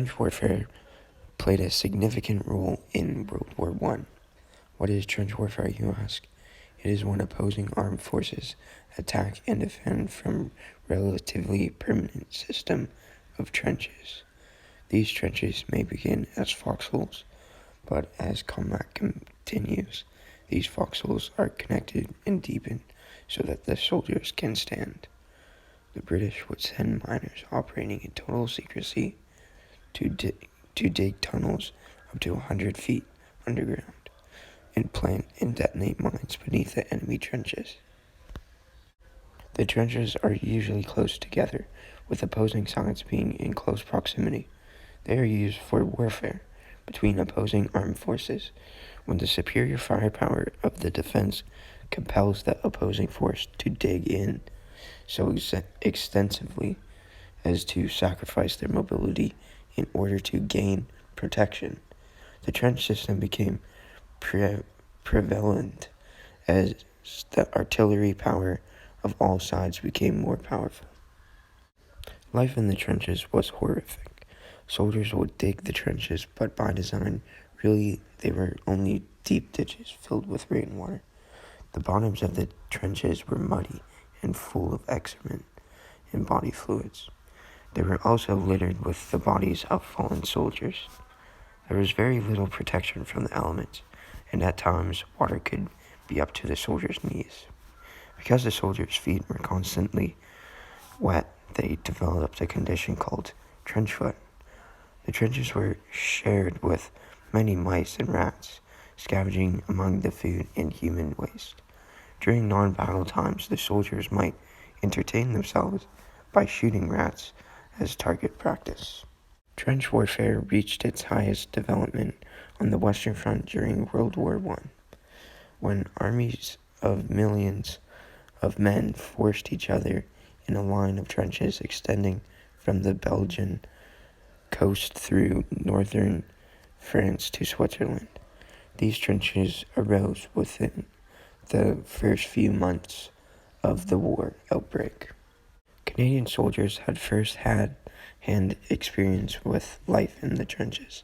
Trench warfare played a significant role in World War I. What is trench warfare, you ask? It is when opposing armed forces attack and defend from relatively permanent system of trenches. These trenches may begin as foxholes, but as combat continues, these foxholes are connected and deepened so that the soldiers can stand. The British would send miners operating in total secrecy to dig tunnels up to 100 feet underground and plant and detonate mines beneath the enemy trenches. The trenches are usually close together, with opposing sides being in close proximity. They are used for warfare between opposing armed forces when the superior firepower of the defense compels the opposing force to dig in so extensively as to sacrifice their mobility in order to gain protection. The trench system became prevalent as the artillery power of all sides became more powerful. Life in the trenches was horrific. Soldiers would dig the trenches, but by design, really they were only deep ditches filled with rainwater. The bottoms of the trenches were muddy and full of excrement and body fluids. They were also littered with the bodies of fallen soldiers. There was very little protection from the elements, and at times water could be up to the soldiers' knees. Because the soldiers' feet were constantly wet, they developed a condition called trench foot. The trenches were shared with many mice and rats, scavenging among the food and human waste. During non-battle times, the soldiers might entertain themselves by shooting rats as target practice. Trench warfare reached its highest development on the Western Front during World War I, when armies of millions of men forced each other in a line of trenches extending from the Belgian coast through northern France to Switzerland. These trenches arose within the first few months of the war outbreak. Canadian soldiers had first-hand experience with life in the trenches.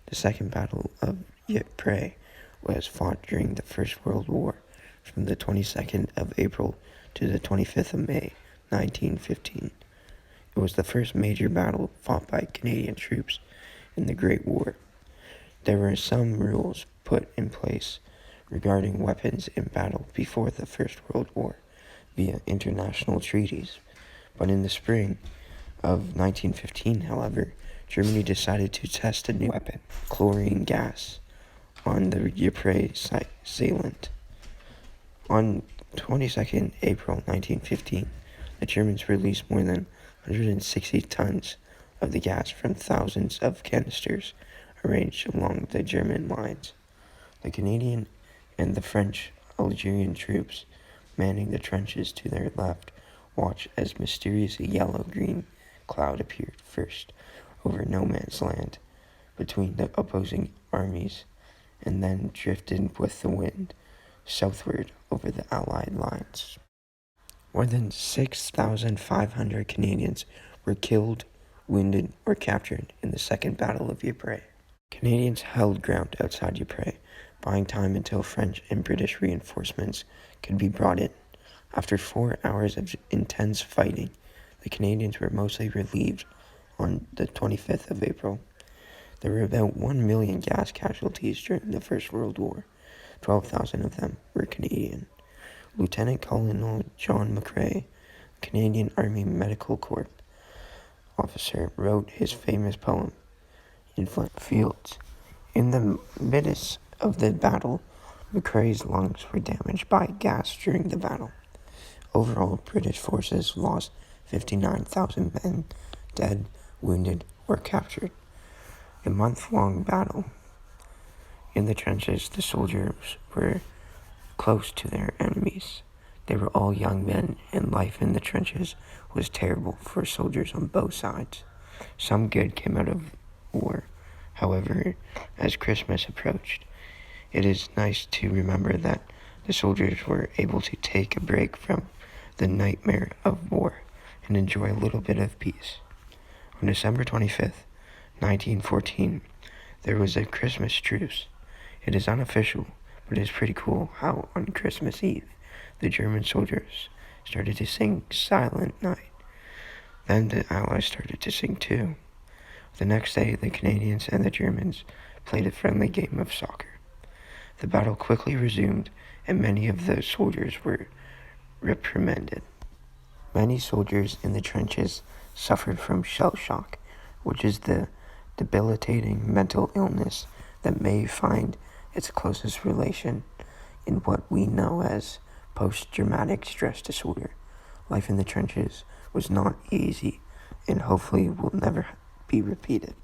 The Second Battle of Ypres was fought during the First World War from the 22nd of April to the 25th of May, 1915. It was the first major battle fought by Canadian troops in the Great War. There were some rules put in place regarding weapons in battle before the First World War via international treaties, but in the spring of 1915, however, Germany decided to test a new weapon, chlorine gas, on the Ypres salient. On 22nd April 1915, the Germans released more than 160 tons of the gas from thousands of canisters arranged along the German lines. The Canadian and the French Algerian troops manning the trenches to their left watched as mysterious yellow-green cloud appeared first over no man's land between the opposing armies and then drifted with the wind southward over the Allied lines. More than 6,500 Canadians were killed, wounded, or captured in the Second Battle of Ypres. Canadians held ground outside Ypres, buying time until French and British reinforcements could be brought in. After 4 hours of intense fighting, the Canadians were mostly relieved on the 25th of April. There were about 1 million gas casualties during the First World War. 12,000 of them were Canadian. Lieutenant Colonel John McCrae, Canadian Army Medical Corps officer, wrote his famous poem, Infant Fields. In the midst of the battle, McCrae's lungs were damaged by gas during the battle. Overall, British forces lost 59,000 men, dead, wounded, or captured. A month-long battle. In the trenches, the soldiers were close to their enemies. They were all young men, and life in the trenches was terrible for soldiers on both sides. Some good came out of war. However, as Christmas approached, it is nice to remember that the soldiers were able to take a break from the nightmare of war and enjoy a little bit of peace. On December 25th, 1914, there was a Christmas truce. It is unofficial, but it is pretty cool how on Christmas Eve, the German soldiers started to sing Silent Night. Then the Allies started to sing too. The next day, the Canadians and the Germans played a friendly game of soccer. The battle quickly resumed, and many of the soldiers were reprimanded. Many soldiers in the trenches suffered from shell shock, which is the debilitating mental illness that may find its closest relation in what we know as post-traumatic stress disorder. Life in the trenches was not easy and hopefully will never be repeated.